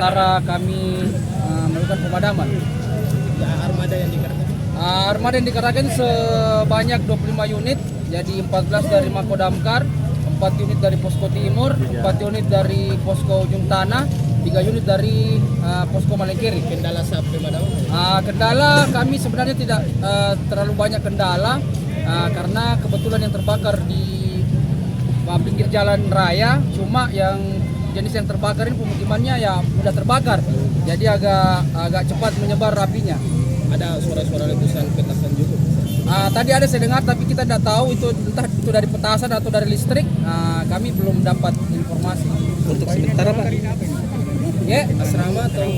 sementara kami melakukan pemadaman. Ya, armada yang dikerahkan? Armada yang dikerahkan sebanyak 25 unit, jadi 14 dari Mako Damkar, 4 unit dari Posko Timur, 4 unit dari Posko Ujung Tanah, 3 unit dari Posko Malengkiri. Kendala saat pemadaman? Kendala kami sebenarnya tidak terlalu banyak kendala, karena kebetulan yang terbakar di pinggir jalan raya, cuma yang jenis yang terbakar ini pemukimannya ya mudah terbakar, jadi agak cepat menyebar apinya. Ada suara-suara letusan petasan juga? Tadi ada saya dengar, tapi kita tidak tahu itu entah itu dari petasan atau dari listrik. Kami belum dapat informasi. Untuk sementara Pak? Ya, Asrama atau?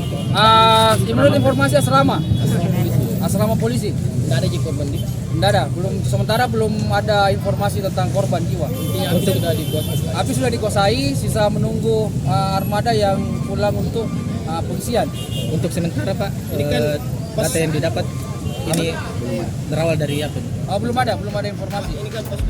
Menurut informasi asrama polisi. Tidak ada korban? Tidak ada, sementara belum ada informasi tentang korban jiwa. Intinya api sudah dikuasai? Api sudah dikuasai, sisa menunggu armada yang pulang untuk pengisian. Untuk sementara Pak, ini kan data yang didapat ini berawal dari apa? Belum ada informasi. Ini kan pos